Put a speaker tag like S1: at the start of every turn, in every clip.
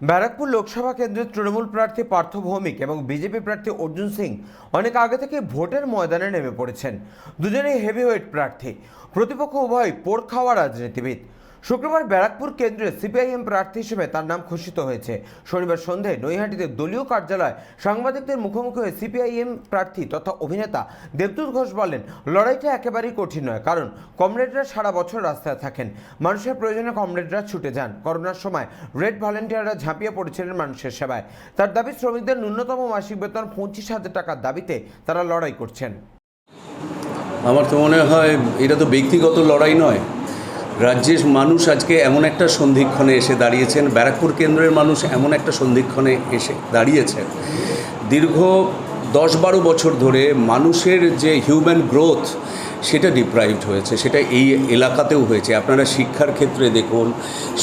S1: ব্যারাকপুর লোকসভা কেন্দ্রের তৃণমূল প্রার্থী পার্থ ভৌমিক এবং বিজেপি প্রার্থী অর্জুন সিং অনেক আগে থেকে ভোটের ময়দানে নেমে পড়েছেন। দুজনেই হেভিওয়েট প্রার্থী, প্রতিপক্ষ উভয় পোড় খাওয়া রাজনীতিবিদ। শুক্রবার ব্যারাকপুর কেন্দ্রে সিপিআইএম প্রার্থী হিসেবে তার নাম ঘোষিত হয়েছে। শনিবার সন্ধ্যায় নৈহাটিতে দলীয় কার্যালয়ে সাংবাদিকদের মুখোমুখি হয়ে সিপিআইএম প্রার্থী তথা অভিনেতা দেবদূত ঘোষ বলেন, লড়াইটা একেবারেই কঠিন নয়, কারণ কমরেডরা সারা বছর রাস্তায় থাকেন। মানুষের প্রয়োজনে কমরেডরা ছুটে যান। করোনার সময় রেড ভলেন্টিয়াররা ঝাঁপিয়ে পড়েছিলেন মানুষের সেবায়। তার দাবি, শ্রমিকদের ন্যূনতম মাসিক বেতন 25,000 টাকার দাবিতে তারা লড়াই করছেন।
S2: আমার তো মনে হয় এটা তো ব্যক্তিগত লড়াই নয়, রাজ্যের মানুষ আজকে এমন একটা সন্ধিক্ষণে এসে দাঁড়িয়েছেন, ব্যারাকপুর কেন্দ্রের মানুষ এমন একটা সন্ধিক্ষণে এসে দাঁড়িয়েছেন। দীর্ঘ 10-12 বছর ধরে মানুষের যে হিউম্যান গ্রোথ সেটা ডিপ্রাইভড হয়েছে, সেটা এই এলাকাতেও হয়েছে। আপনারা শিক্ষার ক্ষেত্রে দেখুন,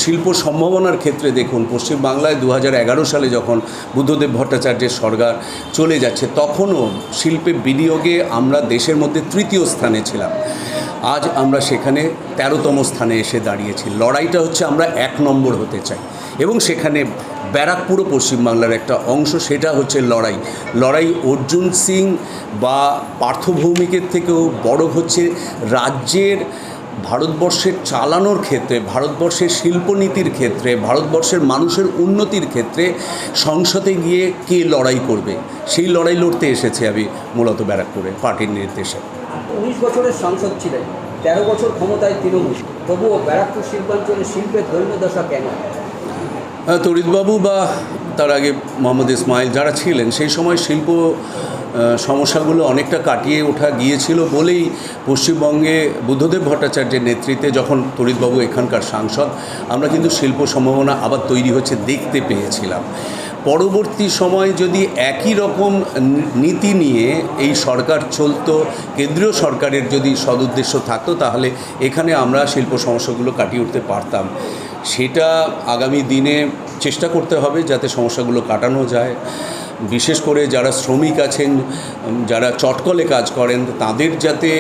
S2: শিল্প সম্ভাবনার ক্ষেত্রে দেখুন। পশ্চিমবাংলায় 2011 সালে যখন বুদ্ধদেব ভট্টাচার্যের সরকার চলে যাচ্ছে, তখনও শিল্পে বিনিয়োগে আমরা দেশের মধ্যে তৃতীয় স্থানে ছিলাম। আজ আমরা সেখানে 13তম স্থানে এসে দাঁড়িয়েছি। লড়াইটা হচ্ছে আমরা 1 নম্বর হতে চাই, এবং সেখানে ব্যারাকপুরও পশ্চিমবাংলার একটা অংশ। সেটা হচ্ছে লড়াই অর্জুন সিং বা পার্থ ভৌমিকের থেকেও বড় হচ্ছে রাজ্যের, ভারতবর্ষের চালানোর ক্ষেত্রে, ভারতবর্ষের শিল্পনীতির ক্ষেত্রে, ভারতবর্ষের মানুষের উন্নতির ক্ষেত্রে সংসদে গিয়ে কে লড়াই করবে, সেই লড়াই লড়তে এসেছে আমি মূলত ব্যারাকপুরে পার্টির নির্দেশে।
S3: 19 বছরের সাংসদ ছিলেন, 13 বছর ক্ষমতায় তৃণমূল, তবুও ব্যারাকপুর শিল্পাঞ্চলে শিল্পের দৈন্যদশা কেন?
S2: তরিতবাবু বা তার আগে মোহাম্মদ ইসমাইল যারা ছিলেন, সেই সময় শিল্প সমস্যাগুলো অনেকটা কাটিয়ে ওঠা গিয়েছিল বলেই পশ্চিমবঙ্গে বুদ্ধদেব ভট্টাচার্যের নেতৃত্বে যখন তরিতবাবু এখানকার সাংসদ, আমরা কিন্তু শিল্প সম্ভাবনা আবার তৈরি হচ্ছে দেখতে পেয়েছিলাম। পরবর্তী সময় যদি একই রকম নীতি নিয়ে এই সরকার চলতো, কেন্দ্রীয় সরকারের যদি সদুদ্দেশ্য থাকতো, তাহলে এখানে আমরা শিল্প সমস্যাগুলো কাটিয়ে উঠতে পারতাম। সেটা আগামী দিনে চেষ্টা করতে হবে যাতে সমস্যাগুলো কাটানো যায়। বিশেষ করে যারা শ্রমিক আছেন, যারা চটকলে কাজ করেন, তাদের যাতে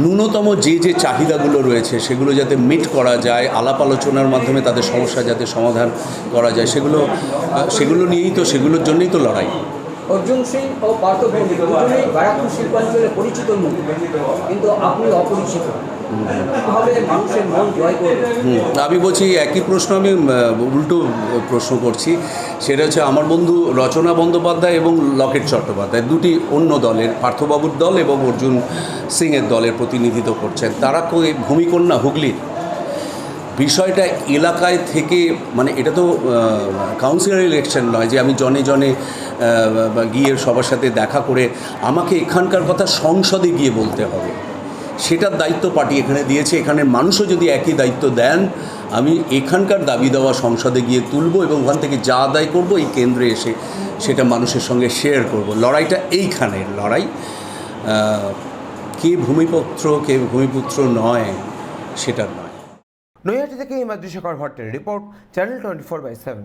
S2: ন্যূনতম যে চাহিদাগুলো রয়েছে সেগুলো যাতে মিট করা যায়, আলাপ আলোচনার মাধ্যমে তাদের সমস্যা যাতে সমাধান করা যায়, সেগুলো নিয়েই তো, সেগুলোর জন্যই তো লড়াই।
S3: অর্জুন সিং ও পার্থ ভৌমিক দুজনেই ব্যারাকপুর শিল্পাঞ্চলে পরিচিত মুখ, কিন্তু আপনি অপরিচিত। কিভাবে মানুষের মন জয় করবেন?
S2: আমি বলছি একই প্রশ্ন, আমি উল্টো প্রশ্ন করছি। সেটা হচ্ছে আমার বন্ধু রচনা বন্দ্যোপাধ্যায় এবং লকেট চট্টোপাধ্যায়, দুটি অন্য দলের, পার্থবাবুর দল এবং অর্জুন সিংয়ের দলের প্রতিনিধিত্ব করছেন। তারা ভূমিকন্যা হুগলির। বিষয়টা এলাকায় থেকে, মানে এটা তো কাউন্সিলর ইলেকশন নয় যে আমি জনে জনে গিয়ে সবার সাথে দেখা করে আমাকে এখানকার কথা সংসদে গিয়ে বলতে হবে। সেটার দায়িত্ব পার্টি এখানে দিয়েছে। এখানের মানুষও যদি একই দায়িত্ব দেন, আমি এখানকার দাবি দেওয়া সংসদে গিয়ে তুলব এবং ওখান থেকে যা আদায় করব এই কেন্দ্রে এসে সেটা মানুষের সঙ্গে শেয়ার করব। লড়াইটা এইখানের লড়াই। কে ভূমিপুত্র নয় সেটা নয়।
S1: নৈহাটি থেকে হিমাদ্রি শেখর ভট্টের রিপোর্ট, চ্যানেল 24/7।